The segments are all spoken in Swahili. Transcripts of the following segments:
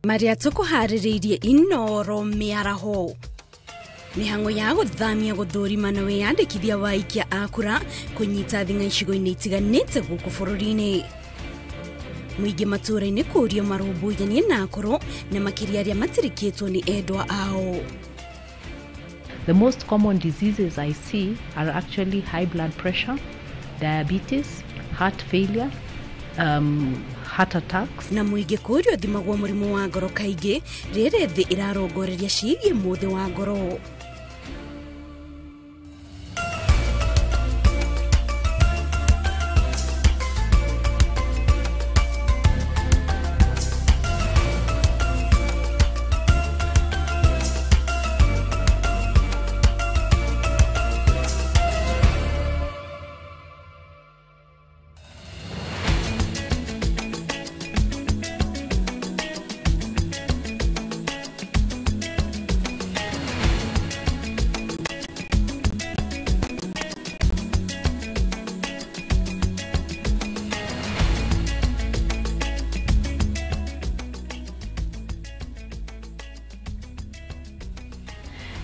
Maria tukuhaririirie inoro miaraho mihango ya guthamia guthurima na wiyandikithia wa aikia a kura kunyita thinga icigo-ini itiganite guku bururi-ini. Muingi matura-ini kurio marumbuithanie na akoro na makiria aria matirikitwo ni endwa ao. The most common diseases I see are actually high blood pressure, diabetes, heart failure, heart attacks. Na muingi kurio thimagwo murimu wa ngoro kaingi riri thi irarongoreria ciigie muthi wa ngoro.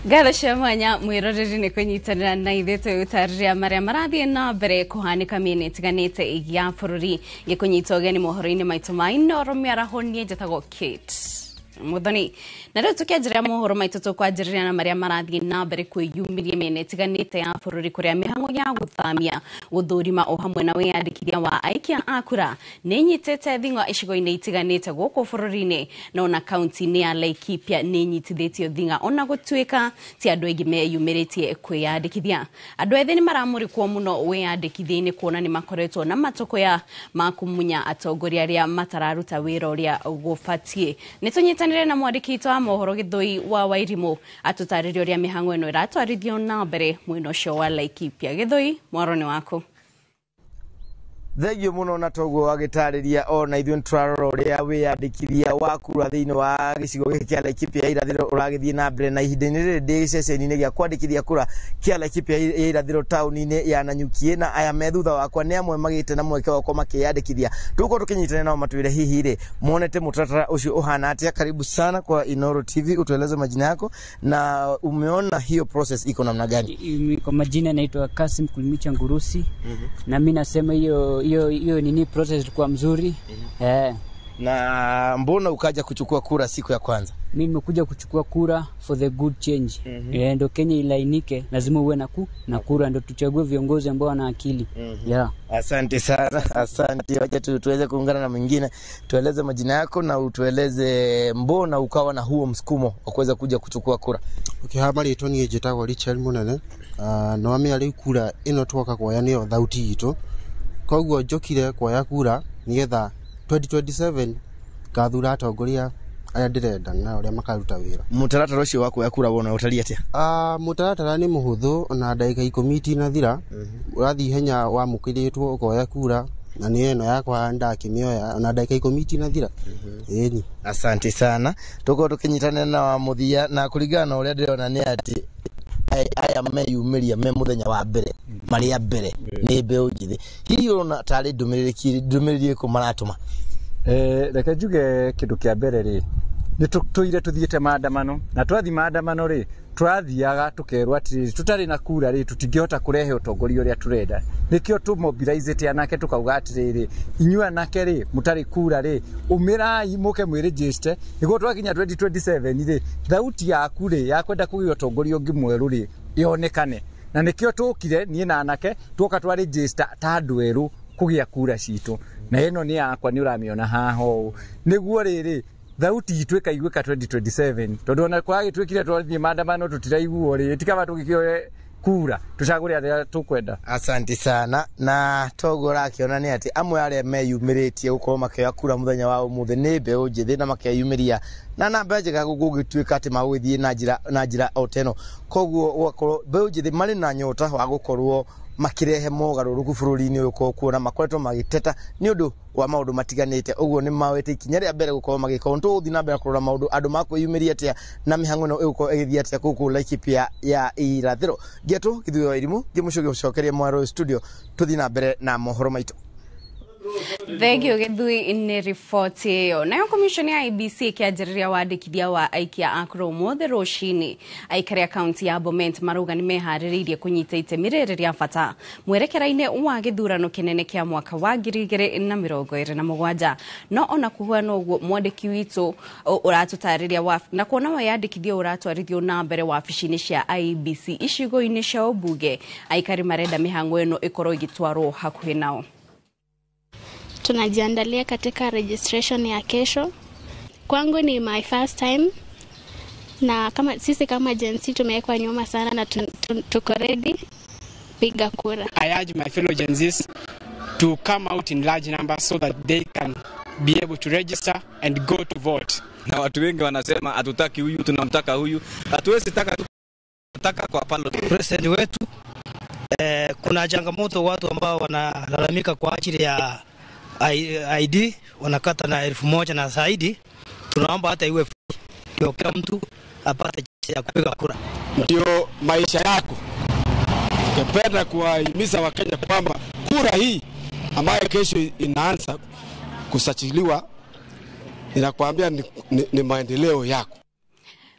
Gala shamanya mwiroreri ni kunyitanira na ithe utariria maria marathie na mbere kuhanika miene tiganite ya bururi gikunyita ugeni mohoro-ini maitu ma inoro miaraho nie njatagwo Kate Muthoni na riu tukianjiria mohoro maitu tukwanjiriria na maria marathie na mbere kwiyumiria miene tiganite ya bururi kuria mihango ya guthamia guthurima o hamwe na wiyandikithia wa aikia a kura ni nyitete thingo icigo-ini itiganite guku bururi-ini na ona kaunti-ini ya Laikipia ni nyitithitio thinga ona gutwika ti andu aingi meyumiritie kwiyandikithia. Andu ethĩ ni maramurikwo muno wiyandikithia-ini kuona ni makoretwo na matokoya ma kumunya atongoria aria matararuta wira uria gubatie. Nitunyitanire na mwandiki wa mohoro Githui wa Wairimu atutariria uria mihango ino iratwarithio na mbere mwena ucio wa Laikipia. Githui, mwaroni wako. Thegio muno na toguo agitariria ona ithuĩ nturarora uria wiyandikithia wa kura thiini wa gicigo giki kia Laikipia irathiro uragithie na mbere na ihinda-ini riri ndi ceceni-ini gia kwandikithia kura kia Laikipia irathiro tauni-ini ya Nanyuki na aya me thutha wakwa ni amwe magite na mweke wako makiyandikithia. Tuko tukinyitana nao matwire hihi ri muonete mutaratara ucio uhana atia. Karibu sana kwa Inoro TV, utueleze majina yako na umeona hiyo process iko namna gani? Kwa majina naitwa Kasim Kulmicha Ngurusi. Na mimi nasema hiyo nini process ilikuwa mzuri. Na mbona ukaja kuchukua kura siku ya kwanza? Mimi nimekuja kuchukua kura for the good change. Ndio Kenya ilainike, lazima uwe na kura ndio tuchague viongozi ambao wana akili. Asante sana, asante. Wacha tuweze kuungana na mwingine. Tueleze majina yako na utueleze mbona ukawa na huo msukumo wa kuweza kuja kuchukua kura. Okay, habari yetu ni Jetagwo Richard Munene. No ame ari kura ino twoka kwa niyo thauti itu. Koguo njokire kwa kura nigetha 2027 gathura atongoria aya ndirenda na uria makaruta wira. Mutaratara ucio wako ya kura wona utaria atia? Mutaratara ni muhuthu na ndagika 10 na thira urathi henya wa mukiritwo kwa kura na ni eno yakwa ndakimioya na ndagika 10 na thira. Eni asante sana. Tuko tukinyitana na muthia na kuringana uria ndirona ni ati aya meyumiria me muthenya wa mbere maria mbere ni mbeu njithi. Hihi urona tari ndumiriri ku maratuma? Reke njuge kindu kia mbere ri ni tuire tuthiete maandamano na twathi maandamano ri twathiaga tukerwa ati tutari na kura ri tutingihota kurehe utongoria uria turenda. Nikio tu mobilize anake tukauga ati ri inyua nake ri mutari kura ri umirai muke mwiregister niguo twakinya 2027 ri thauti yaku ri ya kwenda kugia utongoria ungi mweru ri ionekane. Na nikio tukire nie na anake tuoka twa register ta andu eru kugia kura citu na ino ni yakwa ni uramiona haho niguo riri thauti itweka igweka 2027 tondu ona kwagi twikire twathie maandamano tutiraiguo ri tikaba tugikioe kura tucagure aria tukwenda. Asante sana. Na togo rakiona ni ati amwe aria meyumiritie gukorwo makioya kura muthenya wa umuthi ni mbeu njithi na makiyumiria na namba njega gugitwika ati magwithie na njira oteno. Koguo wakorwo mbeu njithi mari na nyota wa gukorwo makirehe mogaruruku bururi-ini uyu kuona makoretwo magiteta ni undu wa maundu matiganite. Uguo ni mawete ikinya ria mbere gukorwo magikonto uthi na mbere kurora maundu andu makwiyumiria atia na mihango ino igukorwo igithia atia kuku Laikipia ya irathiro. Getu Githui wa Wairimu ngimucokia gucokeria mwaro studio tuthi na mbere na mohoro maitu. Thegio githui ni ripoti yo. Nayo komishoni ya IEBC ikiajiriria wandikithia wa aikia akuru mothe roshini. Aikari akaunti ya Bomet maruga ni mehaririirie kunyita itemi riri ria bata mwerekera-ini wa githurano kinene kia mwaka wa 2027. No ona kuhuana uguo mwandiki witu uratutariria na kuona wayandikithia uratwarithio na mbere wabici-ini cia IEBC icigo-ini cia ubunge. Aikari marenda mihango ino ikorwo igitwarwo hakuhi nao. Tunajiandalia katika registration ya kesho. Kwangu ni my first time, na sisi kama agency tumewekwa nyuma sana na tuko ready piga kura. I urge my fellow agencies to come out in large numbers so that they can be able to register and go to vote. Na watu wengi wanasema hatutaki huyu, tunamtaka huyu. Hatuwezi taka kwa palo. President wetu kuna changamoto watu ambao wanalalamika kwa ajili ya ID wanakata na 1,000 na zaidi. Tunaomba hata iwe ndio kila mtu apate chance ya kupiga kura. Ndio maisha yako. Tungependa kuwahimiza Wakenya kwamba kura hii ambayo kesho inaanza kusajiliwa inakwambia ni maendeleo yako.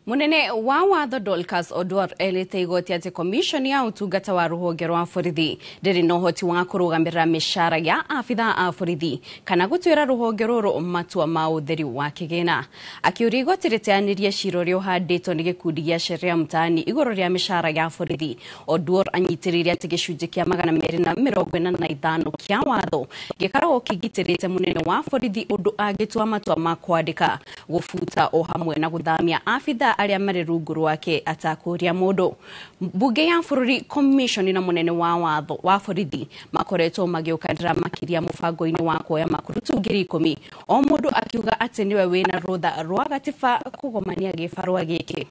Munene wa watho Dorcas Oduor elete igoti ati komishoni ya utungata wa ruhonge rwa borithi ndiri no hoti wa kurugamira mishara ya afitha a borithi kana gutwira ruhonge ruru matua ma utheri wa kigina. Akiuri igoti riteanirie ciro rio handito ni gikundi gia sheria mtaani igoro ria mishara ya borithi. Oduor anyitiriria ati gicunji kia 245 kia watho gikaragwo kigitirite munene wa borithi undu agitua matua ma kwandika gufuta o hamwe na guthamia afitha aria mari rungu rwake atakuria mundu. Bunge ya bururi commission na munene wa watho wa borithi makoretwo magiukanira makiria mubango-ini wa kuoya makurutu 10,000 o mundu akiuga ati niwe wina rutha rwa gatiba kugomania gibarua giki.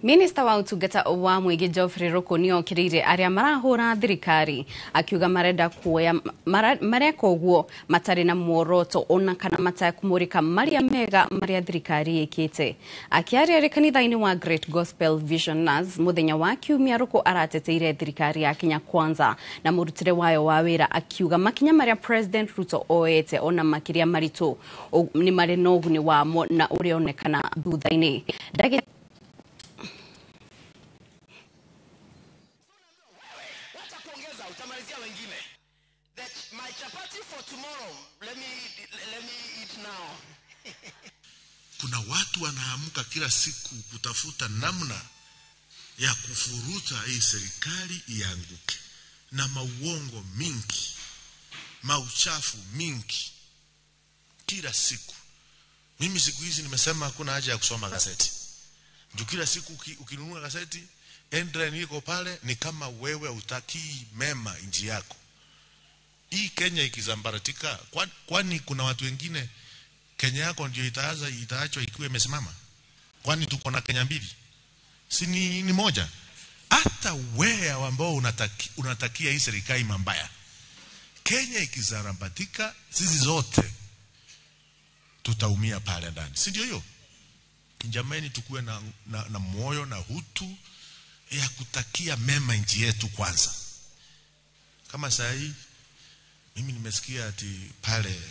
Minister wa utungata wa mwigi Geoffrey Ruku nio kirire aria marahura thirikari akiuga marenda kuoya mareko guo matari na muoroto ona kana matakumurika maria mega maria thirikari ikite. Akiaria kanitha-ini wa Great Gospel Visioners muthenya wa kiumia Ruku arateteire thirikari ya Kenya Kwanza na murutire wayo wa wira akiuga makinya maria President Ruto oete ona makiria maritu ni mari noguni wamo na urionekana thutha-ini. Kuna watu wanaamka kila siku kutafuta namna ya kufuruta hii serikali ianguke, na mauongo mingi, mauchafu mingi kila siku. Mimi siku hizi nimesema hakuna haja ya kusoma gazeti. Ndio kila siku ukinunua gazeti headline iko pale ni kama wewe utaki mema nchi yako. Hii Kenya ikizambaratika, kwani kuna watu wengine Kenya yako ndio itaachwa ikiwa imesimama? Kwani tuko na Kenya mbili? Si ni moja? Hata wewe ambao unatakia hii serikali mambaya, Kenya ikizambaratika sisi zote tutaumia pale ndani. Si ndio hiyo? Jamani, tukue na moyo na hutu ya kutakia mema nchi yetu kwanza. Kama saa hii mimi nimesikia ati pale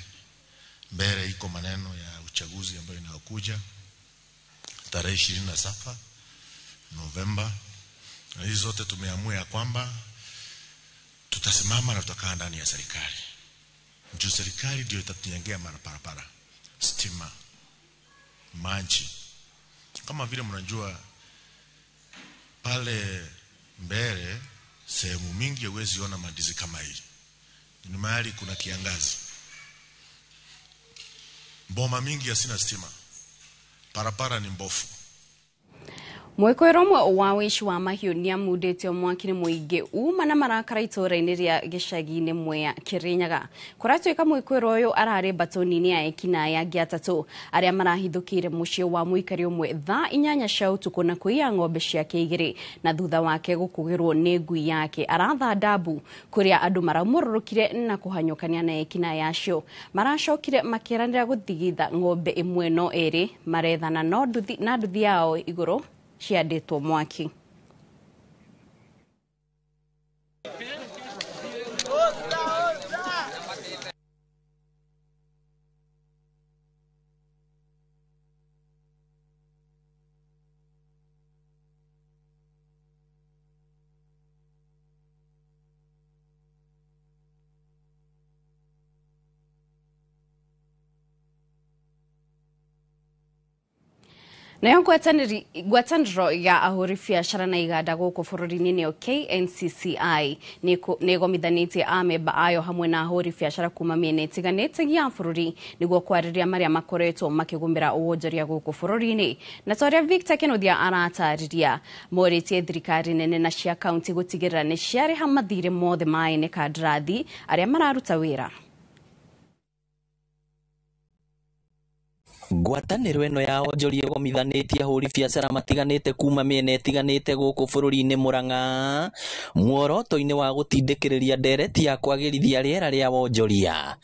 mbele iko maneno ya uchaguzi ambayo inakuja tarehe 27 Novemba. Na hizo zote tumeamua ya kwamba tutasimama na tutakaa ndani ya serikali. Ndio serikali ndio itatujengea barabara, stima, maji. Kama vile mnajua pale mbele sehemu mingi huwezi ona madizi kama hii. Ni mahali kuna kiangazi. Boma mingi hasina stima. Barabara ni mbofu. Mwikoero mwe wa wishi wa mahiu ni amudete mwakini muige uma na marakara itora-ini ria gicagi-ini mwe ya Kirinyaga. Kuratuika mwikoero uyu arari batoni-ini ya ekina ya giatatu aria marahithukire mucii wa muikari umwe thaa 8 cia utuku na kuiya ng'ombe ciake igiri na thutha wake gukugirwo ni ngui yake aratha dabu kuria andu maramururukire na kuhanyukania na ekina yacio maracokire makiranira guthigitha ng'ombe imwe no eri marethana no nduthi yao iguru cianditwo mwaki. Nayo ngwataniro ya ahuri biacara na iganda guku bururi-ini niyo KNCCI nigomithanĩtie amemba ayo hamwe na ahuri biacara kuma mĩena ĩtiganĩte ya bururi niguo kwarĩrĩria maria makoretwo makĩgũmĩra wonjoria guku bururi-ini. Na toria Victor Kĩnuthia aratariria morĩtie thirikari nene na cia kaunti gũtigĩrĩra nĩ ciarĩha mathirĩ mothe ma ene kandarathi aria mararuta wĩra. Ngwatanĩro ĩno ya onjoria ĩgomithanĩtie ahũri biacara matiganĩte kuma mĩena ĩtiganĩte gũkũ bũrũri-inĩ Murang'a muoroto-inĩ wa gũtindĩkĩrĩria ndereti ya kwagĩrithia rĩera rĩa wonjoria.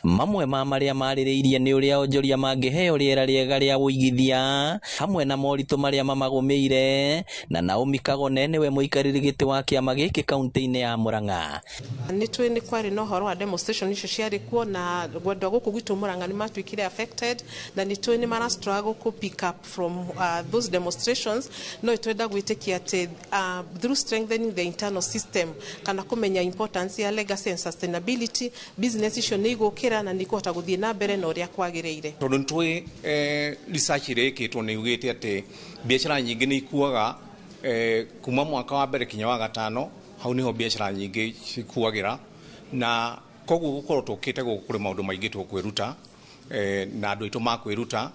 Mamwe ma maria marĩrĩirie nĩ ũrĩa onjoria mangĩheo rĩera rĩega rĩa ũigithia hamwe na moritũ maria mamagũmĩire. Na Naomi Kagone nĩwe mũikarĩri gĩtĩ wa kĩama gĩkĩ kaunti-inĩ ya Murang'a. Nĩ kwarĩ na ũhoro wa demonstration icio ciarĩ kuo na gwendwa gũkũ gwitũ Murang'a nĩ matuĩkire affected na nĩ mara struggle to pick up from those demonstrations. No itwenda gwĩtĩkia atĩ through strengthening the internal system kana kũmenya importance ya legacy and sustainability business icio nĩ igũkĩra na nikuhota guthie na mbere na uria kwagĩrĩire. Tondu ntwi research reketwo ni ugite ati biashara nyingi ni ikuaga kuma mwaka wa mbere kinya wa gatano hau niho biashara nyingi cikuagira na koguo gukorwo tukite gukuri maundu maingi tukwiruta na andu aitu makwiruta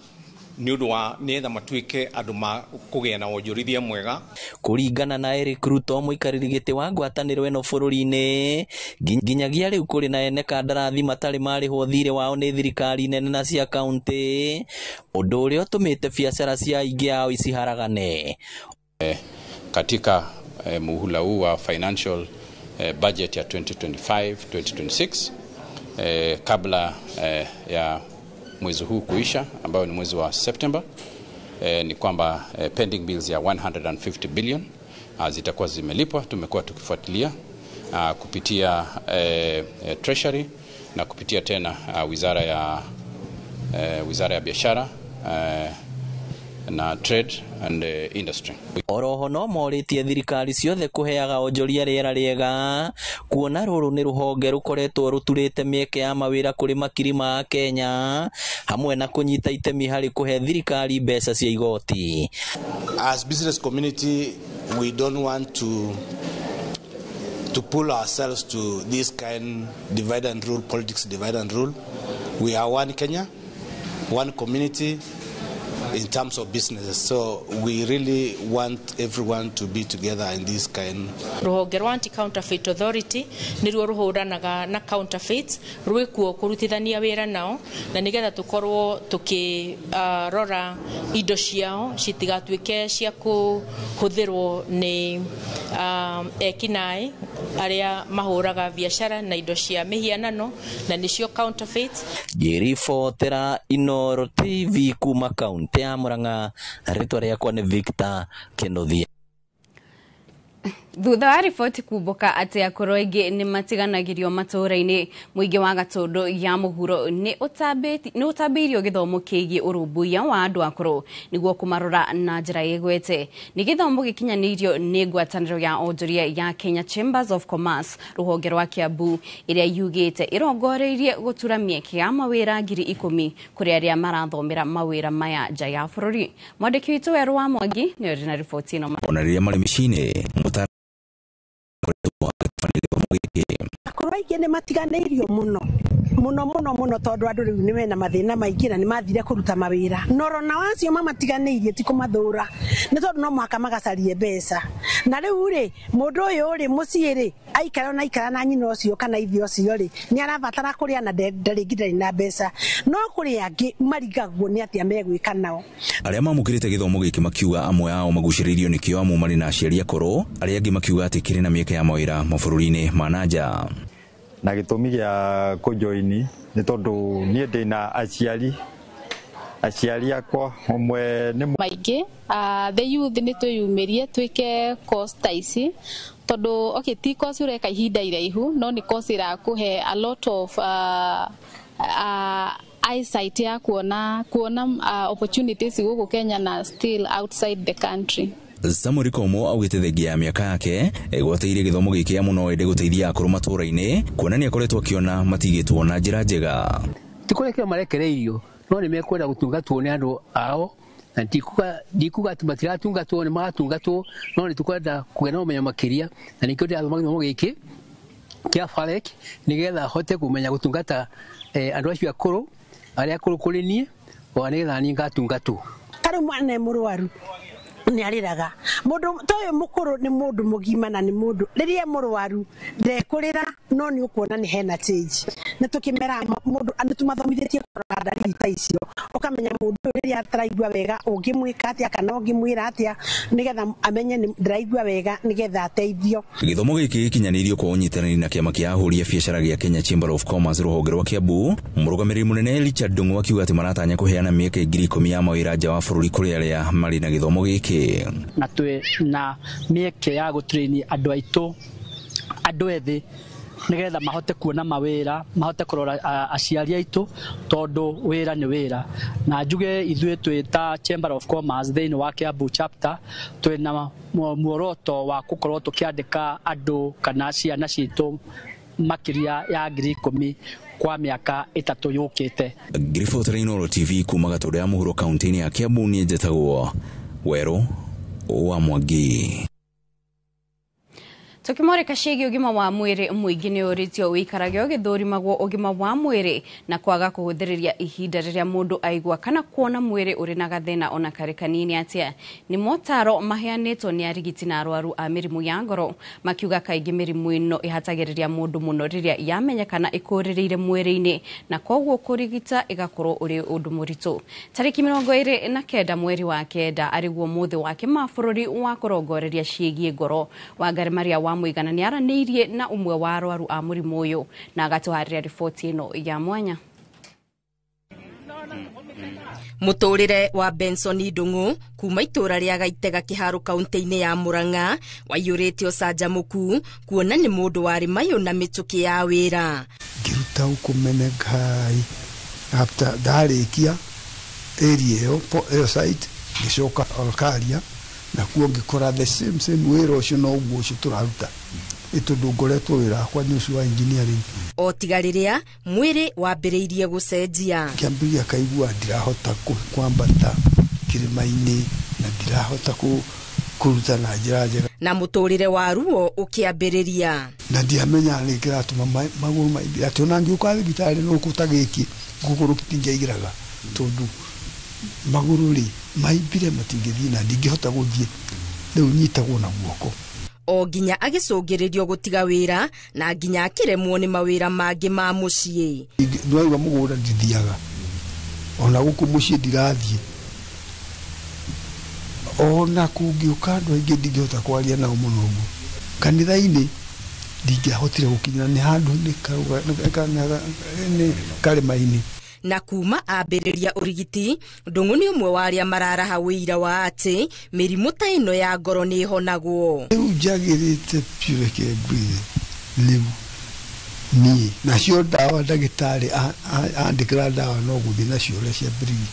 ni undu wa nietha matuike andu ma kugia na wonjorithia mwega. Kuringana na Eric Ruto muikarĩri gĩtĩ wa ngwatanĩro ĩno bũrũri-inĩ nginyagia rĩu kũrĩ na ene kandarathi matarĩ marĩhwo thirĩ wao nĩ thirikari nene na cia kaunti, ũndũ ũrĩa ũtũmĩte biacara cia aingĩ ao iciharagane. Katika muhula huu wa financial budget ya 2025-2026 kabla ya mwezi huu kuisha ambao ni mwezi wa September ni kwamba pending bills ya 150 billion zitakuwa zimelipwa. Tumekuwa tukifuatilia kupitia treasury na kupitia tena wizara ya biashara na trade and industry. Oroho no morĩtie thirikari ciothe kũheaga onjoria rĩera rĩega kuona rũrũ nĩ rũhonge rũkoretwo rũturĩte mĩeke ya mawĩra kũrĩ makiri ma Kenya hamwe na kũnyita itemi harĩ kũhe thirikari mbeca cia igoti. As business community we don't want to pull ourselves to this kind divide and rule politics, divide and rule. We are one Kenya, one community in terms of businesses, so we really want everyone to be together in this kind. Ruhonge rwa Anti-Counterfeit Authority niruo ruhuranaga na counterfeits rwikuo kurutithania wira nao na nigetha tukorwo tukirora indo ciao citigatuike cia kuhuthirwo ni ekinai aria mahuraga biashara na indo cia mihianano na nicio counterfeits. Ngĩribotera Inooro TV kuma kaunti ya Murang'a, rĩtwa rĩakwa nĩ Victor Kĩnuthia. Thutha wa riboti kumbũka atĩ akũrũ aingĩ nĩ matiganagĩrio matũũra-inĩ, mũingĩ wa Gatũndũ ya mũhuro nĩ ũtambĩirio gĩthomo kĩgiĩ ũrũmbũiya wa andũ akũrũ nĩguo kũmarora na njĩra ĩgwete. Nĩ gĩthomo gĩkinyanĩirio nĩ ngwatanĩro ya onjoria ya Kenya Chambers of Commerce rũhonge rwa Kiambu ĩrĩa yugĩte ĩrongoreirie gũtura mĩeke ya mawĩra 10,000 kũrĩ arĩa marathomera mawĩra maya nja ya bũrũri. Mwandĩki witũ Werũ wa Mwangi nĩ ũrĩ na riboti ĩno. Ona rĩrĩa marĩ mĩciĩ-inĩ aingĩ nĩ matiganĩirio mũno tondũ andũ rĩu nĩ mena mathĩna maingĩ na nĩ mathire kũruta mawĩra norona wacio matiganĩirie ti kũmathũra nĩ tondũ no mũhaka magacarie mbeca na rĩu rĩ mũndũ ũyũ rĩ mũciĩ rĩ aikara na nyina ũcio kana ithe ũcio rĩ nĩ arabatara kũrĩa na ndarĩ na mbeca no kũrĩ angĩ marigagwo nĩ atĩa megwĩka nao. Arĩa mamũkĩrĩte gĩthomo gĩkĩ makiuga amwe ao magucĩrĩirio nĩkĩo amwe marĩ na aciari akũrũ, arĩa angĩ makiuga atĩ kĩrĩ na mĩeke ya mawĩra mabũrũri-inĩ ma nanja. Na gĩtũmi gĩa kũjoini nĩ tondũ niĩ ndĩna aciari akwa ũmwe nĩ maingĩ the youth nĩ twĩyumĩrie twĩke course ta ici tondũ ti course ũreka ihinda iraihu no nĩ course irakũhe a lot of eyesight ya kuona opportunities gũkũ Kenya na still outside the country. Samuel Komo augĩte thengia ya mĩaka yake egwatĩire gĩthomo gĩkĩ mũno ende gũteithia akũrũ matũũra-inĩ kuona nĩ akoretwo akĩona matigĩtwo na njĩra njega. Tikurekera marekereirio no nĩ mekwenda gũtungatwo nĩ andũ ao na ndikuga atĩ matiratungatwo nĩ maratungatwo no nĩ tukwenda kũgĩa na ũmenyo makĩria na nĩkĩo ndĩrathoma gĩthomo gĩkĩ kĩa FAREC nĩgetha hote kũmenya gũtungata andũ acio akũrũ arĩa akũrũ kũrĩ niĩ o nĩgetha niĩ ngatungatwo. Tarĩ mwana mũrwaru nĩ arĩraga mũndũ toyo mũkũrũ nĩ mũndũ mũgima na nĩ mũndũ rĩrĩa mũrwaru ndekũrĩra no nĩ ũkuona nĩ hena change nĩ tũkĩmera mũndũ andũ tumathomithĩtie kũrora ndariri ta icio ũkamenya mũndũ rĩrĩa ataraigua wega ũngĩmwĩka atĩa kana ũngĩmwĩra atĩa nĩgetha amenye ndaraigua wega nĩgetha ateithio. Gĩthomo gĩkĩ gĩkinyanĩirio kwa ũnyitanĩri na kĩama kĩa ahũri a biacara gĩa Kenya Chamber of Commerce rũhonge rwa Kiambu. Mũrũgamĩrĩri mũnene Richard Ndung'u akiuga atĩ maratanya kũheana mĩeke 10,000 ya mawĩra nja wa bũrũri kũrĩ arĩa marĩ na gĩthomo gĩkĩ. Na twĩ na mĩeke ya gũtrain andũ aitũ andũ ethĩ nĩgetha mahote kuona mawĩra mahote kũrora aciari aitũ tondũ wĩra nĩ wĩra na njuge ithuĩ twĩta Chamber of Commerce thĩinĩ wa Kiambu chapter twĩna muoroto wa gũkorwo tũkĩandĩka andũ kana ciana citũ makĩria ya 10,000 kwa mĩaka 3 yũkĩte. Griffith Rainoro TV kuma Gatũndũ ya mũhuro kaunti-inĩ ya Kiambu niĩ njĩtagwo Werũ wa Mwangi. Tukimoreka ciĩgiĩ ũgima wa mwĩrĩ mũingĩ nĩ ũrĩtio wĩikarage ũgĩthũrimagwo ũgima wa mwĩrĩ na kwaga kũhũthĩrĩria ihinda rĩrĩa mũndũ aigua kana kuona mwĩrĩ ũrĩ na gathĩna ona karĩ kanini atĩa. Nĩ motaro maheanĩtwo nĩ arigiti na arwaru a mĩrimũ ya ngoro makiuga kaingĩ mĩrimũ ĩno ĩhatagĩrĩria mũndũ mũno rĩrĩa yamenyekana ĩkũrĩrĩire mwĩrĩ-inĩ na koguo kũrigita ĩgakorwo ũrĩ ũndũ mũritũ. Tarĩki 29 mweri wa kenda arĩguo mũthĩ wa kĩmabũrũri wa kũrongoreria ciĩgiĩ ngoro. Wangari Maria wa Mũigana nĩ aranĩirie na ũmwe wa arwaru a mũrimũ ũyũ na agatũharĩria riboti ĩno ya mwanya. Mũtũrĩre wa Benson Ndung'u kuma itũra rĩa Gaitega Kĩharo kaunti-inĩ ya Murang'a waiyũrĩte ũcanjamũku kuona nĩ mũndũ warĩ mayũ na mĩtũkĩ ya wĩra. Ngĩruta ũkũmene Ngai after ndarĩkia area ĩyo site ngĩcoka Olkaria na kuo ngĩkora the same wĩra ũcio no ũguo ũcio tũraruta ĩtondũ ngoretwo wĩra wakwa nĩ ũcio wa engineering. O tiga rĩrĩa mwĩrĩ wambĩrĩirie gũcenjia kĩambĩrĩria kaigua ndirahota kwambata kĩrĩma-inĩ na ndirahota kũruta na njĩra njega na mũtũrĩre wa ruo ũkĩambĩrĩria na ndiamenya nĩ kĩratũma magũrũ maingĩ atĩ ona ngĩũka thibitarĩ no kũta gĩkĩ ngũkũrũ kĩtingĩaigĩraga tondũ magũrũ rĩ maimbire matingĩthiĩ na ndingĩhota gũthiĩ rĩu nyitagwo na guoko. O nginya agĩcũngĩrĩrio gũtiga wĩra na nginya akĩremwo nĩ mawĩra mangĩ ma mũciĩ. Ndwaiga mũgũnda ndithiaga ona gũkũ mũciĩ ndirathiĩ ona kũngĩũka andũ aingĩ ndingĩhota kwaria nao mũno ũguo. Kanitha-inĩ ndingĩahotire gũkinyĩra nĩ handũ nĩ karĩma-inĩ. Na kuma ambĩrĩria ũrigiti Ndung'u nĩ ũmwe wa arĩa mararaha wĩira wa atĩ mĩrimũ ta ĩno ya ngoro nĩ ĩhonagwo. Rĩu njagĩrĩte biũ reke ngwĩre rĩu niĩ nacio ndawa ndagĩtarĩ andĩkĩra ndawa no gũthiĩ nacio ũrĩa ciambĩrĩirie.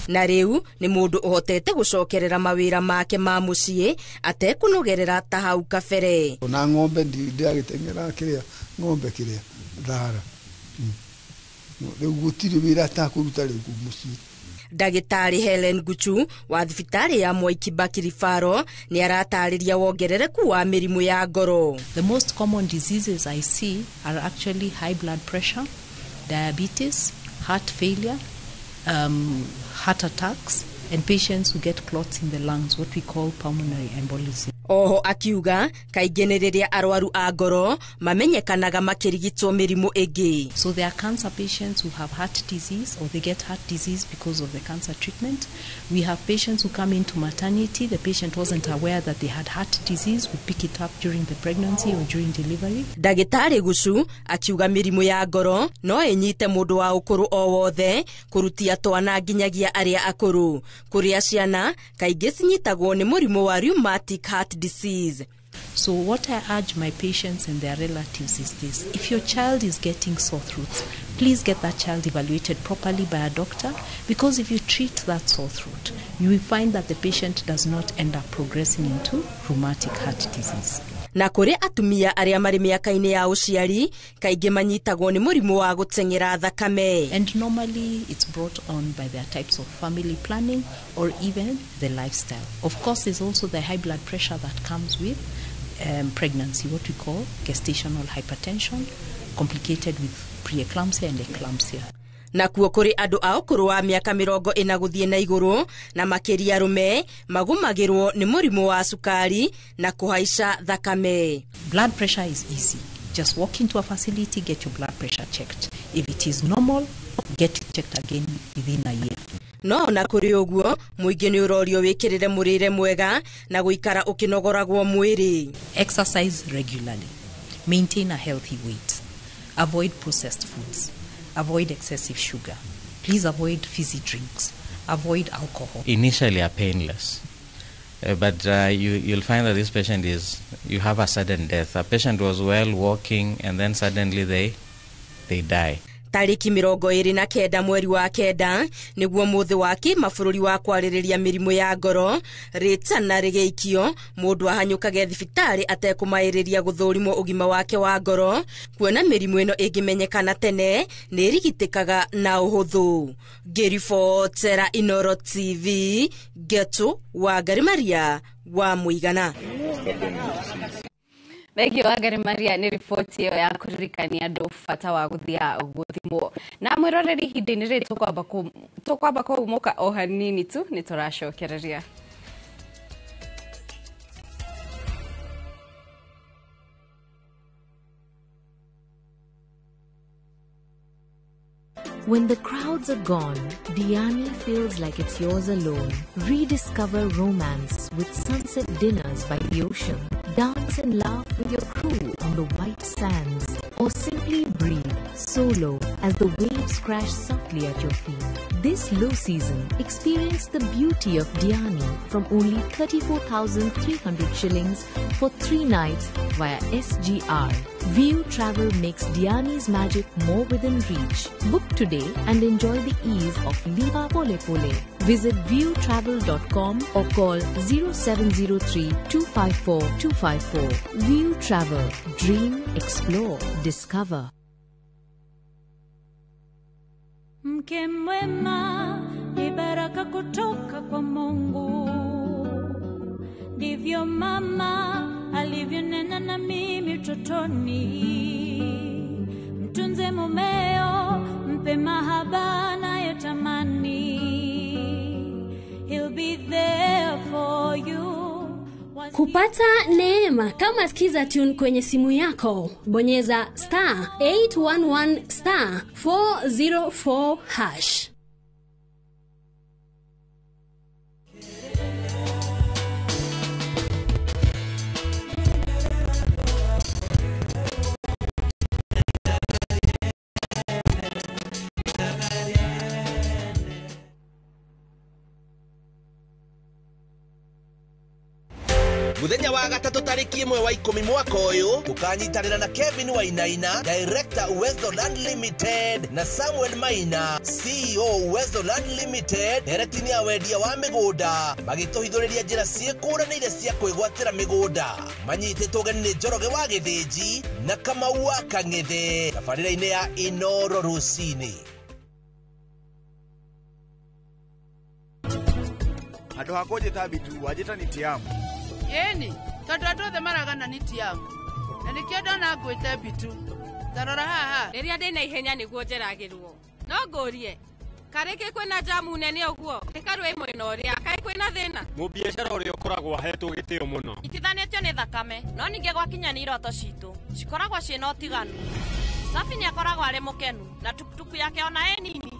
Na rĩu nĩ mũndũ ũhotete gũcokerera mawĩra make ma mũciĩ atekũnogerera ta hau kabere. Na ng'ombe ndiragĩteng'era kĩrĩa ng'ombe kĩrĩa thara rĩu gũtirĩ wĩra atakũruta rĩu mũciĩ. Ndagĩtarĩ Helen Guchu wa thibitarĩ ya Mwai Kibaki Rifaro nĩ aratarĩria wongerereku wa mĩrimũ ya ngoro. The most common diseases I see are actually high blood pressure, diabetes, heart failure, heart attacks, and patients who get clots in the lungs, what we call pulmonary embolism. Oho akiuga kaingĩ nĩ rĩrĩa arwaru a ngoro mamenyekanaga makĩrigitwo mĩrimũ ĩngĩ. So there are cancer patients who have heart disease or they get heart disease because of the cancer treatment. We have patients who come into maternity. The patient wasn't aware that they had heart disease. We pick it up during the pregnancy or during delivery. Ndagĩtarĩ Gucu akiuga mĩrimũ ya ngoro no ĩnyite mũndũ wa ũkũrũ o wothe kũrutia twana nginyagia arĩa akũrũ. Kũrĩa ciana kaingĩ cinyitagwo nĩ mũrimũ wa rheumatic heart disease. So what I urge my patients and their relatives is this: if your child is getting sore throats, please get that child evaluated properly by a doctor, because if you treat that sore throat, you will find that the patient does not end up progressing into rheumatic heart disease. Na kũrĩ atumia arĩa marĩ mĩaka-inĩ ya ũciari kaingĩ manyitagwo nĩ mũrimũ wa gũteng'era thakame. And normally it's brought on by their types of family planning or even the lifestyle. Of course, there's also the high blood pressure that comes with pregnancy, what we call gestational hypertension, complicated with preeclampsia and eclampsia. Na kuo kũrĩ andũ a ũkũrũ wa mĩaka 40 gũthiĩ na igũrũ na makĩria arũme magumagĩrwo nĩ mũrimũ wa cukari na kũhaica thakame. Blood pressure is easy. Just walk into a facility, get your blood pressure checked. If it is normal, get it checked again within a year. No na kũrĩ ũguo mũingĩ nĩ ũrorio wĩkĩrĩre mũrĩre mwega na gũikara ũkĩnogoragwo mwĩrĩ. Exercise regularly. Maintain a healthy weight. Avoid processed foods. Avoid excessive sugar. Please avoid fizzy drinks. Avoid alcohol. Initially are painless, but you'll find that this patient you have a sudden death. A patient was well walking and then suddenly they die. Tariki 29 mweri wa kenda nĩguo mũthĩ wa kĩmabũrũri wa kwarĩrĩria mĩrimũ ya ngoro rĩtana rĩgĩikio mũndũ ahanyũkage thibitarĩ atekũmaĩrĩria gũthũrimwo ũgima wake wa ngoro kuona mĩrimũ ĩno ĩngĩmenyekana tene nĩ ĩrigitĩkaga na ũhũthũ. Ngĩribotera Inooro TV Getu wa Garimaria wa Mũigana. Begi wa Garimaria nĩ riboti ĩyo ya kũririkania andũ bata wa gũthimwo. Na mwĩroreri ihinda-inĩ rĩrĩ tũkwamba kũhumũka o hanini tu nĩ tũracokereria. When the crowds are gone, Diani feels like it's yours alone. Rediscover romance with sunset dinners by the ocean. Dance and laugh with your crew on the white sands. Or simply breathe solo as the waves crash softly at your feet. This low season, experience the beauty of Diani from only 34,300 shillings for 3 nights via SGR. View Travel makes Diani's magic more within reach. Book today and enjoy the ease of Liva Pole Pole. Visit viewtravel.com or call 0703 254 254. View Travel. Dream, explore, discover. Mke mwema ni baraka kutoka kwa Mungu. Ndivyo mama alivyonena na mimi utotoni. Mtunze mumeo, mpe mahaba anayotamani. He'll be there for you. Kupata neema kama skiza tune kwenye simu yako, bonyeza *811 *404#. Muthenya wa gatatu tariki 1 wa 10 mwaka uyu tukanyitanira na Kevin Wainaina, Director Uwezo Land Limited, na Samuel Maina, CEO Uwezo Land Limited, eretini ya wendia wa migunda magituhithuriria njira ciekuranire cia kwigwatira migunda. Manyititwo ũgeni nĩ Njoroge wa Gĩthĩnji na Kamau wa Kang'ethe, tabarĩra-inĩ ya Inooro Rũcinĩ. Ando hakoje tabitu wajeta ni tiamu. Yeni, tatu the maragana ni tiamu. Na nikienda na gwete bitu. Tarora haha. Riria ndina ihenya niguo njeragirwo. No ngorie. Kareke kwena jamu nene uguo. Ikarwe mwena uria kai kwena thina. Mu biashara uria ukoragwo ahetwo gitio muno. Itithanetio ni thakame, no ninge gwakinya ni iroto citu. Cikoragwo ciina utiganu. Safi ni akoragwo ari mukenu na tukutuku yake ona nini.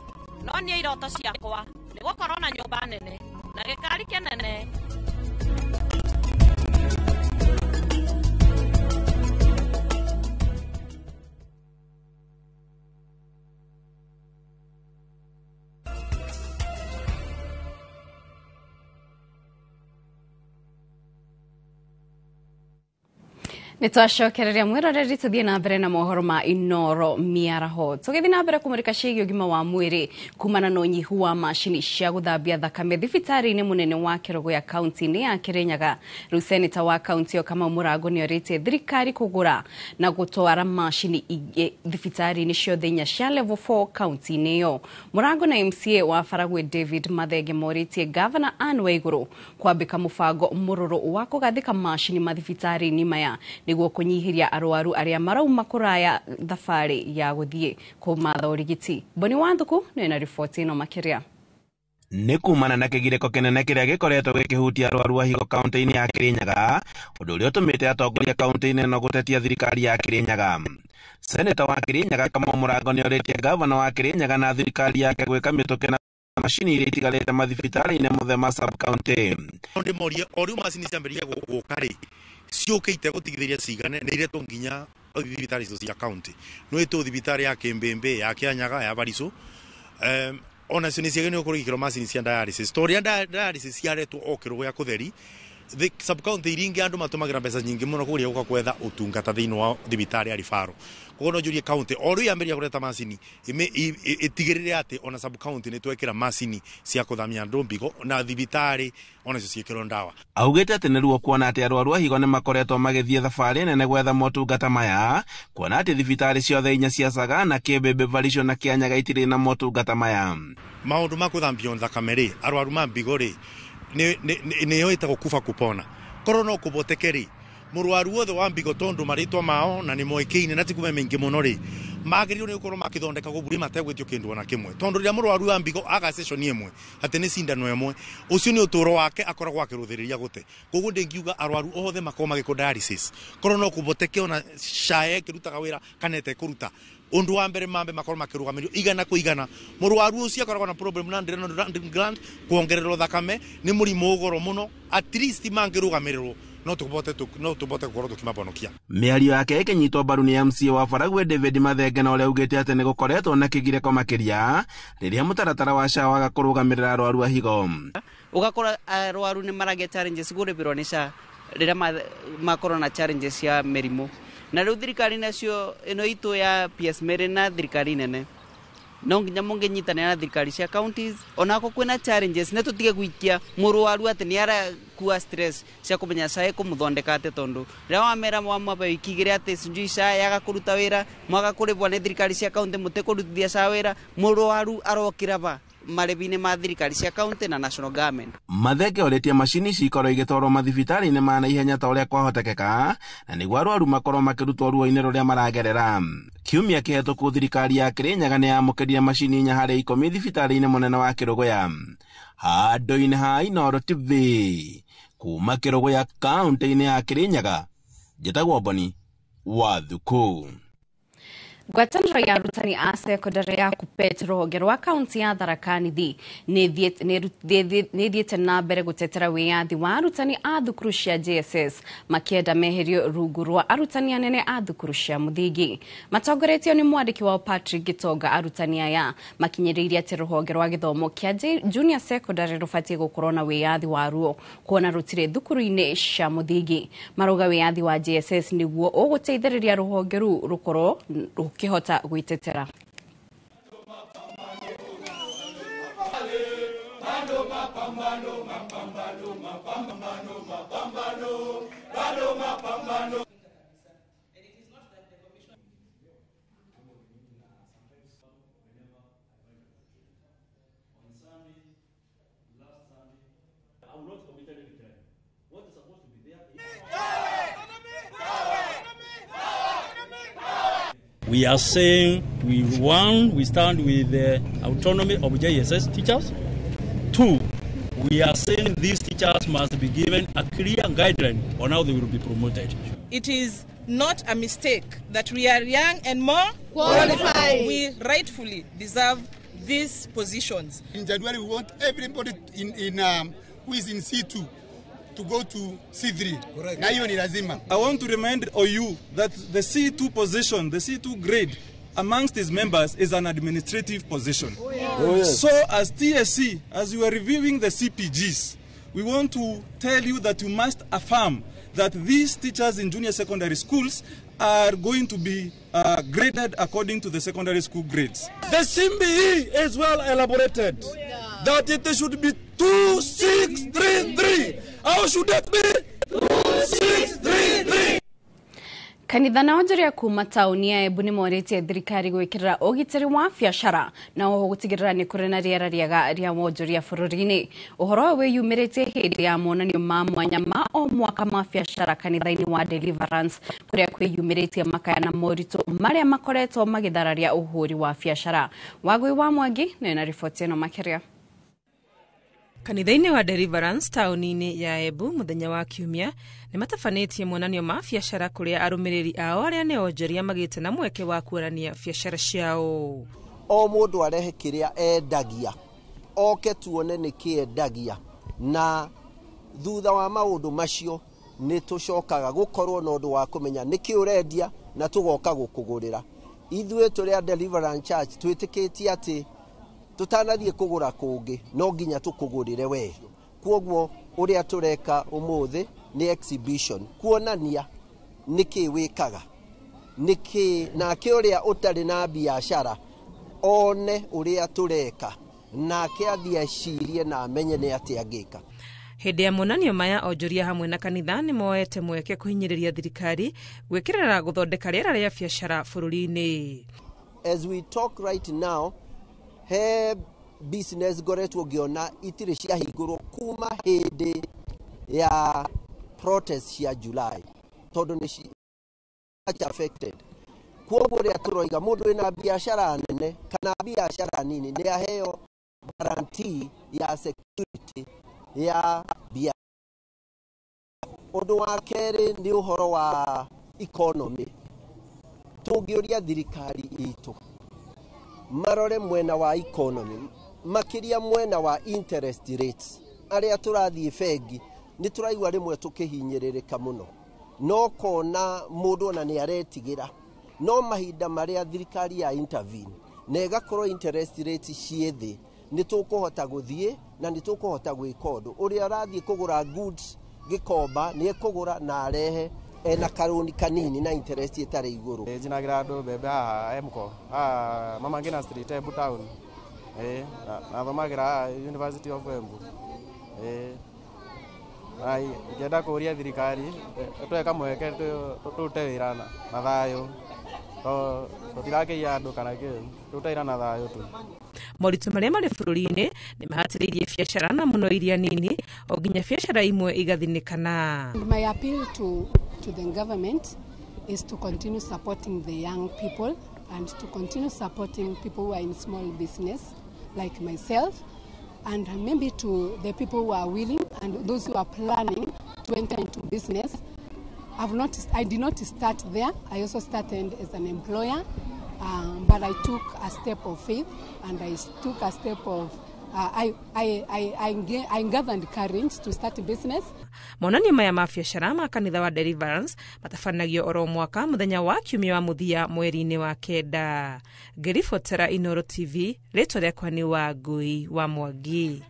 No ni iroto ciakwa. Ni gukorwo na nyumba nene na gikari kinene. Nitwacokereria mwiroreri tuthie na mbere na mohoro ma Inoro miaraho tugithi na mbere kumurika ciĩgiĩ ũgima wa mwĩrĩ kumana na ũnyihu wa macini cia gũthambia thakame thibitarĩ-inĩ mũnene wa Kerogo ya kaunti-inĩ ya Kirinyaga. Rĩu seneta wa kaunti ĩyo Kamau Mũrango nĩorĩtie thirikari kũgũra na gũtwara macini ingĩ thibitarĩ-inĩ ciothe 4 cia level 4 kaunti-inĩ ĩyo. Mũrango na MCA wa Faragwe David Mathenge morĩtie Governor Anne Waigũrũ kwambĩka mũbango mũrũrũ wa kũgathĩka macini mathibitarĩ-inĩ maya niguo kunyihiria arwaru aria marauma kuraya thabarĩ ya guthie kumatha urigiti. Boni Wandhuku nina riboti ino makiria. Nĩ kumana na kĩgirĩko kĩnene kĩrĩa gĩkoretwo gĩkĩhutia arwaru a higo kaunti-inĩ ya Kirinyaga, ũndũ ũrĩa ũtũmĩte atongoria kaunti-inĩ ĩno gũtetia thirikari ya Kirinyaga. Seneta wa Kirinyaga Kamau Mũrango nĩorĩtie gavana wa Kirinyaga na thirikari yake gwĩka mĩtũkĩ na macini iria itigarĩte mathibitarĩ-inĩ mũthema sub-county. Ndĩ moria o rĩu macini ciambĩrĩria gũka rĩ ciũkĩte gũtigithĩria cigane nĩ iretwo nginya thibitarĩ icio cia county. No ĩtwo thibitarĩ ya Kĩmbĩmbĩ, ya Kĩanyaga, ya Bariso. Ona cio nĩ ciagĩrĩirwo kũrigĩrwo macini cia dialysis. Toria dialysis ciaretwo o Kerogo ya Kũtheri. The sub-county iria ingĩ andũ matũmagĩra mbeca nyingĩ mũno kũrĩa gũka kwetha ũtungata thĩinĩ wa thibitarĩ ya Ribaro. Koguo no njũrie county o rĩu yambĩrĩria kũreta macini ĩtigĩrĩre atĩ ona sub-county nĩ twekĩra macini cia kũthamia andũ mbigo na thibitarĩ ona cio ciĩkĩrwo ndawa. Augĩte atĩ nĩ ruo kuona atĩ arwaru a higo nĩ makoretwo magĩthiĩ thabarĩ nene gwetha motungata maya, kuona atĩ thibitarĩ ciothe 4 cia Saga na Kĩmbĩmbĩ, Bariso na Kĩanyaga itirĩ na motungata maya. Maũndũ ma kũthambio thakame rĩ, arwaru ma mbigo rĩ nĩ yoĩtagwo kufa kupona. Korwo no kũboteke rĩ, mũrwaru wothe wa mbigo tondũ marĩtwa mao na nĩ moĩkĩine na tikume maingĩ mũno rĩ, magĩrĩirwo nĩ gũkorwo makĩthondeka gũburi mategwĩtio kĩndũ ona kĩmwe. Tondũ rĩrĩa mũrwaru wa mbigo aga session ĩmwe atĩ nĩ cindano ĩmwe, ũcio nĩ ũtũũro wake akoragwo akĩrũthĩrĩria gũte. Koguo ndĩngiuga arwaru othe makorwo magĩkwo dialysis. Korwo no kũboteke ona SHA ĩkĩrutaga wĩra kana ĩtekũruta, undu wa mbere mambe makorwo makĩrũgamĩrĩrio igana kwa igana. Mũrwaru ũcio akoragwo na problem na adrenal gland kuongererwo thakame nĩ mũrimũ ũgoro mũno, at least mangĩrũgamĩrĩrwo no tubote gũkorwo tũkĩmabonokia. Mĩario yake ĩkĩnyitwo mbaru nĩ MCA wa Faragwe David Mathenge na ũrĩa augĩte atĩ nĩ gũkoretwo na kĩgirĩko makĩria rĩrĩa mũtaratara wa SHA waga kũrũgamĩrĩra arwaru a higo. Ugakora arwaru nĩ maragia challenges gũrĩhĩrwo nĩ SHA rĩrĩa makorwo na challenges ya mĩrimũ. Na rĩu thirikari nacio ĩno itũ ya PS Mary na thirikari nene no nginya mũngĩnyitanĩra na thirikari cia counties onako kwĩna challenges nĩ tũtige gũikia mũrwaru atĩ nĩ arakua stress cia kũmenya SHA kũmũthondeka atĩ tondũ rĩrĩa wamera mwambe ikigĩre atĩ sijui SHA yaga kũruta wĩra mwaga kũrĩhwo nĩ thirikari cia county mũtekũrutithia SHA wĩra, mũrwaru arokĩra ba marĩbi-inĩ ma thirikari cia county na national government. Mathenge orĩtie macini cikorwo igĩtwarwo mathibitarĩ-inĩ ma naihenya ta ũrĩa kwahotekeka na nĩguo arwaru makorwo makĩrutwo ruo-inĩ rũrĩa maragerera. Kiumia kĩhetũku thirikari ya Kirinyaga nĩ yamũkĩrire macini 4 harĩ 10 thibitarĩ-inĩ mũnene wa Kerogo ya. Handũ-inĩ ha Inoro TV kuma Kerogo ya kaunti-inĩ ya Kirinyaga, njĩtagwo Boni Wandhuku. Ngwatanĩro ya arutani a secondary ya KUPPET rũhonge rwa kaunti ya Tharaka Nithi nĩ thiĩte na mbere gũtetera wĩyathi wa arutani a thukuru cia JSS makĩenda meherio rungu rwa arutani anene a thukuru cia mũthingi. Matongoretio nĩ mwandĩki wa Patrick Gitonga, arutani aya makinyĩrĩirie atĩ rũhonge rwa gĩthomo kĩa junior secondary rũbatiĩ gũkorwo na wĩyathi waruo kuona rũtirĩ thukuru-inĩ cia mũthingi. Marauga wĩyathi wa JSS nĩguo ũgũteithĩrĩria rũhonge rũu rũkorwo kihota gwitetera. We are saying we stand with the autonomy of JSS teachers. 2, we are saying these teachers must be given a clear guideline on how they will be promoted. It is not a mistake that we are young and more qualified. We rightfully deserve these positions. In January, we want everybody who is in C2 to go to C3. Correct. I want to remind OU that the C2 position, the C2 grade, amongst its members is an administrative position. Oh, yeah. Oh, yes. So as TSC, as you are reviewing the CPGs, we want to tell you that you must affirm that these teachers in junior secondary schools are going to be graded according to the secondary school grades. The CMBE is well elaborated, that it should be 2633. How should it be? 2633. Kanitha na onjoria kuma tauni ya Embu nimoretie thirikari gwikirira ugitiri wa biashara na oho gutigirira ni kuri na riera riega ria wonjoria bururi-ini. Uhoro we yumirite hindi ya monanio ma mwanya ma o mwaka ma biashara kanitha-ini wa Deliverance kuria kwiyumiritie makaya na morito maria makoretwo magithararia uhuri wa biashara. Wagwi wa Mwangi na riboti ino makiria. Kanitha-ini wa Deliverance tauni-ini ya Embu muthenya wa Kiumia ni matafanetie monanio ma biashara kuria arumiriri ao aria ne onjoria magite na mweke wa kuonania biashara ciao. O mundu arehe kiria endagia, oke tuone ni kiendagia, na thutha wa maundu macio ni tucokaga gukorwo na undu wa kumenya niki urendia na tugoka gukugurira. Ithuĩ tũrĩ a Deliverance Church twĩtĩkĩtie ati tutanathie kugura kungi no nginya tukugurire we. Kwoguo uria tureka umuthi ni exhibition, kuonania niki wikaga, niki nake uria utari na biashara one uria tureka, nake athie cirie na amenye ni ati angika. Hindi ya monanio maya onjoria hamwe na kanitha ni moete mweke kuhinyiriria thirikari gwikirira guthondeka riera ria biashara bururi-ini. As we talk right now, he business goretwo giona itire cia hingurwo kuma hindi ya protest ya July tondu ni affected. Kwoguo ria turoiga mundu ina biashara nene kana biashara nini ni aheo guarantee ya security ya biashara. Undu wa keri ni uhoro wa economy. Tungioria thirikari itu marore mwena wa economy, makiria mwena wa interest rates. Aria turathie bengi ni turaigwa rimwe tukihinyiririka muno, no kona mundu na ni aretigira, no mahinda maria thirikari ya intervene na igakorwo interest rates ciithi ni tukuhota guthie na ni tukuhota gwika undu uria arathie kugura goods gikomba ni ekugura na arehe na karuni kanini na interest itari iguru. Jinagira andu bebe emko mama ngina street Embu town na thomagira University of Embu. Ai ngenda kuria thirikari tweka mweke tute wira na thayo tutirakia andu kana ki tutaira na thayo tu. Moritu maria mari bururi-ini ni mahatiriirie biashara na muno iria nini o nginya biashara imwe igathinikana. My appeal to the government is to continue supporting the young people and to continue supporting people who are in small business like myself, and maybe to the people who are willing and those who are planning to enter into business. I did not start there. I also started as an employer, but I took a step of faith and I took a step of I gathered courage to start a business. Monanio maya ma biashara ma kanitha wa Deliverance matafanagio oro mwaka muthenya wa Kiumia wa muthia mweri-ini wa kenda. Ngiribotera Inooro TV, ritwa riakwa ni Wangui wa Mwangi.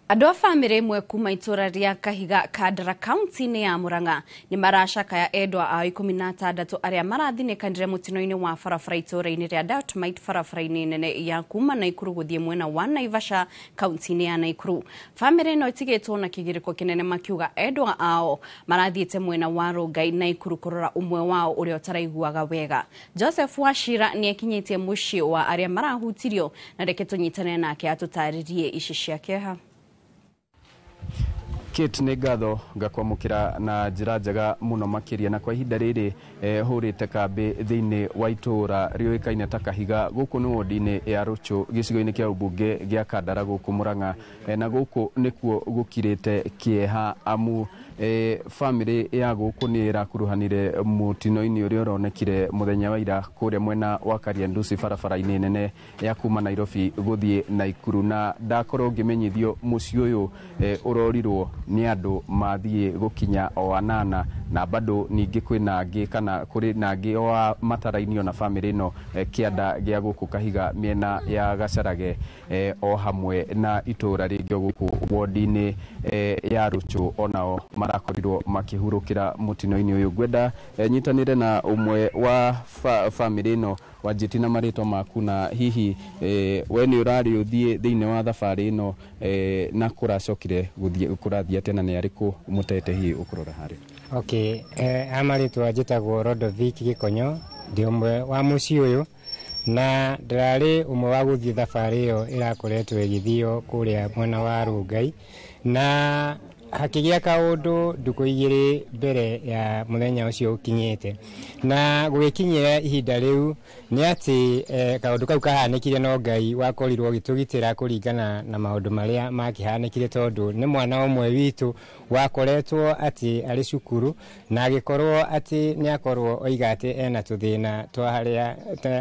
Andu a family imwe kuma itura ria Kahiga Kadara kaunti-ini ya Murang'a ni maracaka ya endwa a 16 aria marathinekanire mutino-ini wa barabara itura-ini ria Dutmite barabara-ini nene ya kuma Naikuru guthie mwena wa Naivasha kaunti-ini ya Naikuru. Family no itigitwo na kigiriko kinene makiuga endwa ao marathiete mwena wa Rongai Naikuru kurora umwe wao uria utaraiguaga wega. Joseph Wachira ni ekinyitie mucii wa aria marahutirio na reke tunyitane nake atutaririe ici ciake ha. Kate nĩ ngatho ngakwamũkĩra na njĩra njega mũno makĩria na kwa ihinda rĩrĩ hũrĩte kambĩ thĩinĩ wa itũũra rĩũĩkaine ta Kahiga gũkũ nĩ wodi-inĩ ya Rũchũ gĩcigo-inĩ kĩa ũmbunge gĩa Kandara gũkũ Mũrang'a na gũkũ nĩkuo gũkirĩte kĩeha amu family ya gũkũ nĩ ĩrakuruhanire mũtino-inĩ ũrĩa ũronekire mũthenya wa ira kũrĩa mwena wa Kariandusi barabara-inĩ nene ya kuma Nairobi gũthiĩ Naikuru na ndakorwo ngĩmenyithio mũciĩ ũyũ ũrorirwo nĩ andũ mathiĩ gũkinya o anana na bado ningĩ kwĩna angĩ kana kũrĩ na angĩ o matara-inĩ ona family ĩno kĩanda gĩa gũkũ Kahiga mĩena ya Gacarage o hamwe na itũũra rĩngĩ gũkũ wodi-inĩ ya Rũchũ onao marakorirwo makĩhurũkĩra mũtino-inĩ ũyũ. Ngwenda nyitanĩre na ũmwe wa family ĩno wanjĩti na marĩtwa maku na hihi we nĩ ũrarĩ ũthiĩ thĩinĩ wa thabarĩ ĩno na kũracokire kũrathiĩ atĩa na nĩ arĩkũ mũtete hihi ũkũrora harĩ? Okay, amarĩtwa njĩtagwo Rodovic Gĩkonyo, ndĩ ũmwe wa mũciĩ ũyũ na ndĩrarĩ ũmwe wa gũthiĩ thabarĩ ĩyo ĩrakoretwo ĩgĩthio kũrĩa mwena wa Rũngai na hakĩgĩa kaũndũ ndukũ igĩrĩ mbere ya mũthenya ũcio ũkinyĩte na gũgĩkinyĩra ihinda rĩu nĩ atĩ kaũndũ kau kahanĩkire no Ngai wakorirwo gĩtũgitĩra kũringana na maũndũ marĩa makĩhanĩkire tondũ nĩ mwana ũmwe witũ wakoretwo atĩ arĩ cukuru na agĩkorwo atĩ nĩ akorwo oiga atĩ ena tũthĩna twa harĩa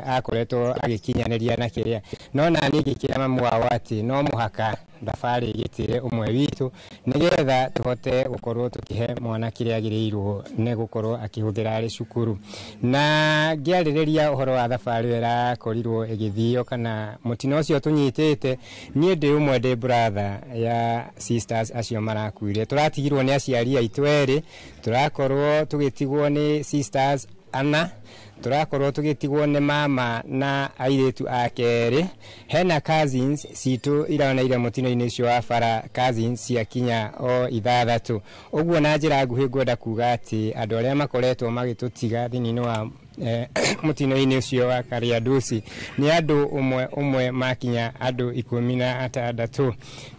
akoretwo agĩkinyanĩria na kĩrĩa no naniĩ ngĩkĩra mamu wao atĩ no mũhaka thabarĩ gĩtĩre ũmwe witũ nĩgetha tũhote gũkorwo tũkĩhe mwana kĩrĩa agĩrĩirwo nĩ gũkorwo akĩhũthĩra arĩ cukuru na ngĩarĩrĩria ũhoro wa thabarĩ ĩyo ĩrakorirwo ĩgĩthio kana mũtino ũcio tũnyitĩte niĩ ndĩ ũmwe ndĩ brother ya sisters acio marakuire tũratigirwo nĩ aciari aitũ erĩ tũrakorwo tũgĩtigwo nĩ sisters ana tũrakorwo tũgĩtigwo nĩ mama na airĩtu akerĩ hena cousins citũ iraoneire mũtino-inĩ ũcio wa bara cousins cia kinya o 6 ũguo na njĩra nguhĩ ngwenda kuga atĩ andũ arĩa makoretwo magĩtũtiga thĩinĩ wa mũtino-inĩ ũcio wa Kariandusi nĩ andũ ũmwe makinya andũ 16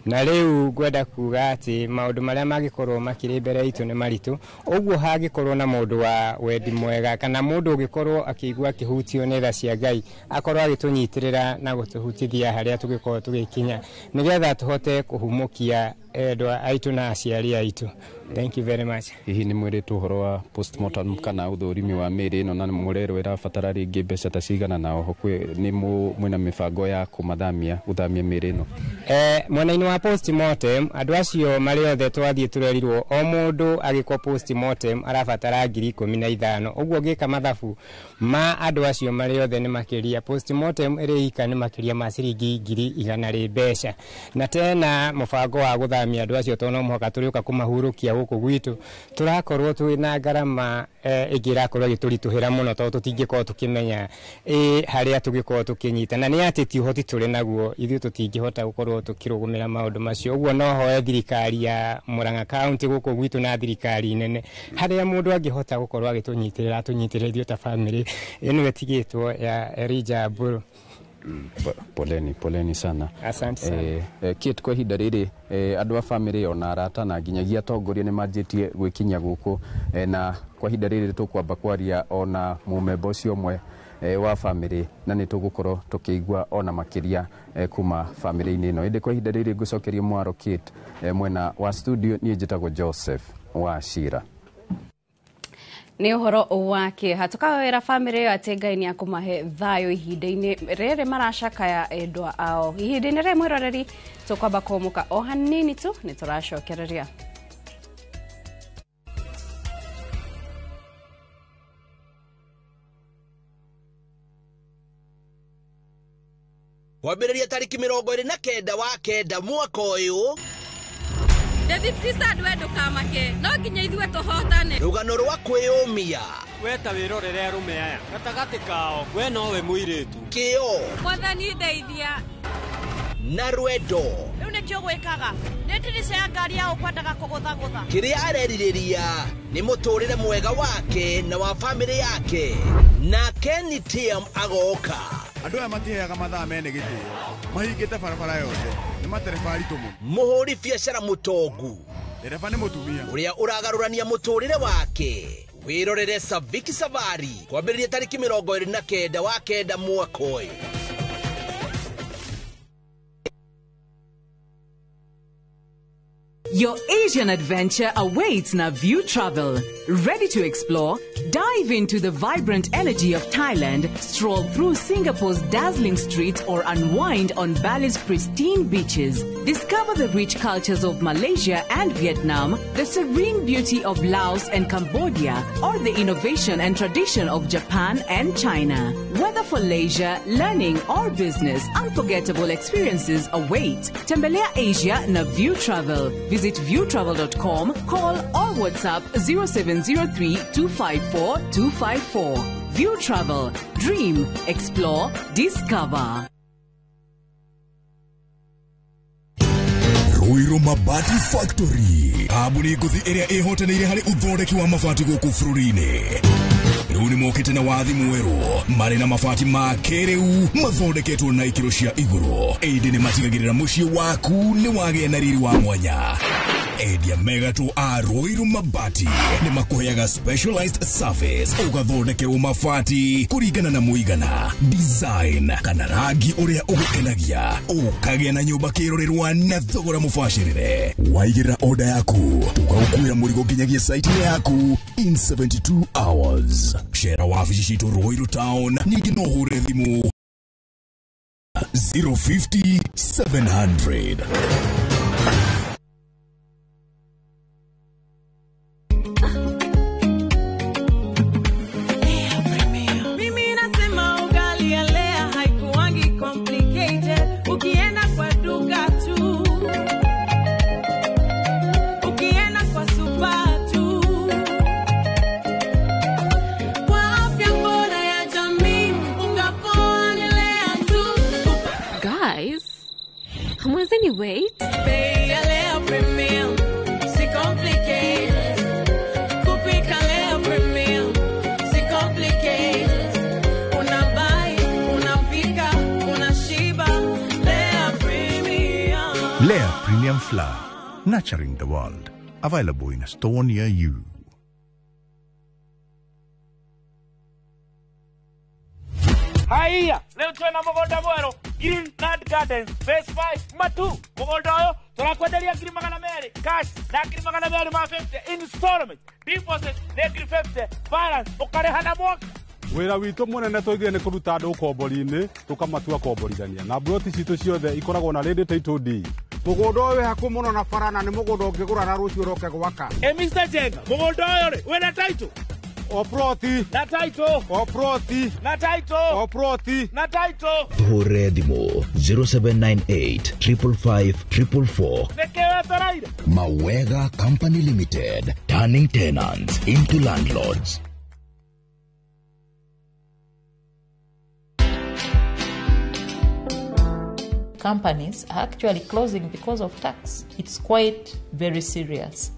na rĩu ngwenda kuga atĩ maũndũ marĩa mangĩkorwo makĩrĩ mbere itũ nĩ maritũ ũguo hangĩkorwo na mũndũ wa wendi mwega kana mũndũ ũngĩkorwo akĩigua kĩhutio nĩ tha cia Ngai akorwo agĩtũnyitĩrĩra na gũtũhutithia harĩa tũngĩkorwo tũgĩkinya nĩgetha tũhote kũhumũkia endwa aitũ na aciari aitũ. Thank you very much. Hihi nĩ mwĩrĩtwo ũhoro wa postmortem kana ũthũrimi wa mĩĩrĩ ĩno na mũrero ĩrabatara rĩngĩ mbeca ta cigana na oho nĩ mwĩna mĩbango ya gũthamia mĩĩrĩ ĩno? Mwena-inĩ wa postmortem andũ acio marĩ othe twathiĩ tũrerirwo o mũndũ agĩkwo postmortem arabatara 15,000 ũguo ngĩka mathabu ma andũ acio marĩ othe nĩ makĩria postmortem ĩrĩ ika nĩ makĩria ma ciringi 100,000 rĩ mbeca na tena mũbango wa gũthamia andũ acio tondũ no mũhaka tũrĩũka kũmahurũkia gũkũ gwitũ tũrakorwo twĩna ngarama ĩngĩrakorwo ĩgĩtũritũhĩra mũno tondũ tũtingĩkorwo tũkĩmenya harĩa tũngĩkorwo tũkĩnyita na nĩ atĩ ti ũhoti tũrĩ naguo ithuĩ tũtingĩhota gũkorwo tũkĩrũgũmĩra maũndũ macio ũguo no hoye thirikari ya Mũrang'a County gũkũ gwitũ na thirikari nene harĩa mũndũ angĩhota gũkorwo agĩtũnyitĩrĩra atũnyitĩrĩrie ta family ĩno ĩtigĩtwo ya Elijah Aburu. Poleni sana. Asante sana. Kate kwa ihinda rĩrĩ andũ a family ona arata na nginyagia atongoria nĩ manjĩtie gwĩkinya gũkũ na kwa ihinda rĩrĩ tũkwamba kwaria ona mũmemba ũcio ũmwe wa family na nĩ tũgũkorwo tũkĩigua ona makĩria kuma family-inĩ ĩno. Ĩndĩ kwa ihinda rĩrĩ ngũcokeria mwaro Kate mwena wa studio niĩ njĩtagwo Joseph Wachira. Nĩ ũhoro wake hatukawĩra family yo atĩ Ngai nĩ akũmahe thayũ ihinda-inĩ rĩrĩ maracakaya endwa ao ihinda-inĩ rĩrĩ mwĩroreri tũkwamba kũmũka o hanini tu nĩ tũracokereria. Wambĩrĩria tarĩki 29 wa kenda mwaka ũyũ David Krista ndwendo kamake no nginya ithuĩ tũhotane. Rũgano rwa kwĩyũmia weta wĩrorere arũme aya gatagatĩ kao we nowe mũirĩtu kĩo Mwathani ndeithia na rwendo rĩu nĩkĩo gwĩkaga nĩ ndirica ya ngari ya ũkwendaga kũgũthagũtha kĩrĩa arerirĩria nĩ mũtũrĩre mwega wake na wa family yake na Kenny Tiam agoka. Andũ aya matiheaga mathaa mene gĩtĩo mahingĩte barabara yothe nĩ matereba aritũ mũno. Mũhũri biacara mũtongu ndereba nĩ mũtumia ũrĩa ũragarũrania mũtũrĩre wake. Wĩrorere Saviki Safari kwambĩrĩria tarĩki 29 wa kenda mwaka ũyũ. Your Asian adventure awaits na View Travel. Ready to explore? Dive into the vibrant energy of Thailand, stroll through Singapore's dazzling streets, or unwind on Bali's pristine beaches. Discover the rich cultures of Malaysia and Vietnam, the serene beauty of Laos and Cambodia, or the innovation and tradition of Japan and China. Whether for leisure, learning, or business, unforgettable experiences await. Tembelea Asia na View Travel. Visit viewtravel.com, call or WhatsApp 0703-254-254. View Travel. Dream, explore, discover. Ruiru Mabati Factory. Abuni nguthi iria ihotanĩire harĩ uthondeki wa mabati gũkũ bũrũri-inĩ. Rĩu nĩ mokĩte na wathi mwerũ marĩ na mabati ma kĩrĩu mathondeketwo na ikĩro cia igũrũ. Ĩndĩ nĩ matigagĩrĩra mũciĩ waku nĩ wagĩa na riri wa mwanya. Endia megatũ a Ruiru Mabati nĩ makũheaga specialized service ũgathondekerwo mabati kũringana na mũigana, design kana rangi ũrĩa ũgũkenagia. Ũkagĩa na nyũmba kĩrorerwa na thogora mũbacĩrĩre. Waigĩra order yaku ũgaukuĩra mũrigo nginyagia site yaku in 72 hours. Share wabici citũ Ruiru Town, ningĩ no ũhũre thimũ 050 700. Wait. Lea Premium Flour, nurturing the world. Available in a store near you. Haya, leo tuna mugunda mweru Green Nut Gardens Phase 5 Matu. Mugunda uyu turakwenderia ngiri magana meri cash na ngiri magana meri ma 50 installment. Deposit na ngiri 50 balance ukareha na mwaka. Wira witu munene twigire ni kuruta andu kombori-ini tukamatua komborithania na broti citu ciothe ikoragwo na ready title deed. Mugunda uyu haku muno na farana ni mugunda ungigura na rucio roke gwaka. Mr. Jenga, mugunda uyu ri wina title Oproti na title Oproti na title Oproti na title Hore Dimo 0798-555-444. Nekewe taraire Mawega Company Limited, turning tenants into landlords. Companies are actually closing because of tax. It's quite very serious.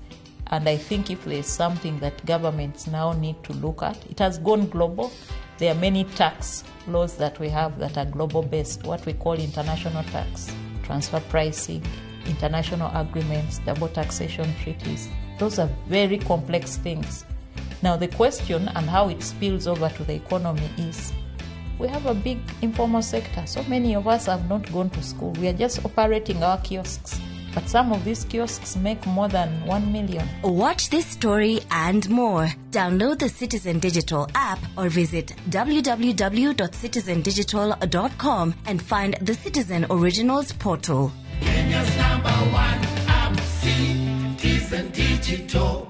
And I think if there's something that governments now need to look at, it has gone global. There are many tax laws that we have that are global based, what we call international tax, transfer pricing, international agreements, double taxation treaties. Those are very complex things. Now the question and how it spills over to the economy is, we have a big informal sector. So many of us have not gone to school. We are just operating our kiosks. But some of these kiosks make more than 1 million. Watch this story and more. Download the Citizen Digital app or visit www.citizendigital.com and find the Citizen Originals portal. Kenya's #1 app, Citizen Digital.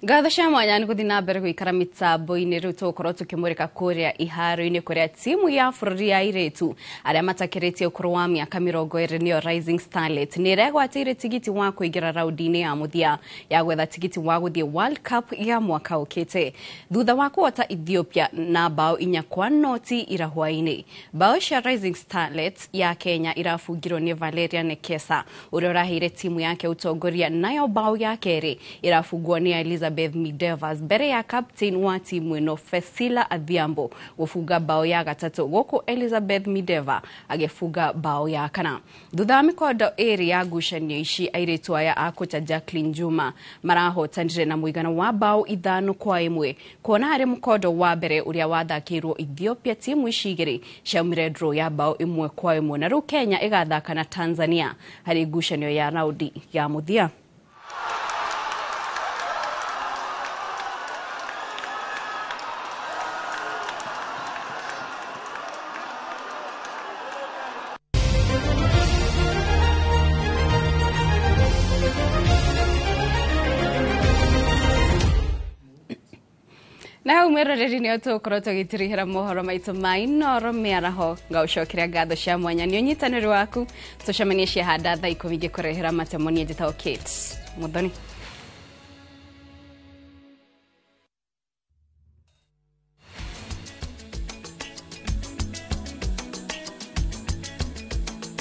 Gatho cia mwanya nĩ gũthiĩ na mbere gũikara mĩtambo-inĩ rĩu tũgũkorwo tũkĩmũrĩka kũrĩa iharo-inĩ kũrĩa timu ya bũrũri ya airĩtu arĩa matakĩrĩtie ũkũrũ wa mĩaka 20 nĩyo Rising Starlet nĩ ĩregwatĩire tigiti wa kũingĩra raundi-inĩ ya mũthia ya gwetha tigiti wa gũthiĩ World Cup ya mwaka ũkĩte thutha wa kũhota Ethiopia na bao 4-0 ira hwaĩ-inĩ. Bao cia Rising Starlet ya Kenya irabungirwo nĩ Valeria Nekesa ũrĩa ũraheire timu yake ũtongoria, nayo bao ya kerĩ irabungwo nĩ Elizabeth Elizabeth Midevas mbere ya captain wa timu ino Fesila Adhiambo gufunga bao ya gatatu goko Elizabeth Mideva agefunga bao ya kana. Thutha mikondo eri ya ngucanio ici airitu aya a kocha Jacqueline Juma marahotanire na muigana wa bao 5-1 kuona hari mukondo wa mbere uria wathakirwo Ethiopia timu ici igiri ciaumire draw ya bao 1-1 na riu Kenya igathaka na Tanzania hari ngucanio ya raundi ya muthia. Na umeroreri ni otukorwo tugitirihira mohoro maitu mainoro miaraho ngaucokera ngatho cia mwanya ni unyitaniri waku tucemanie cia handa thaa 10 ngikurehera matemonie njitao Kate Muthoni.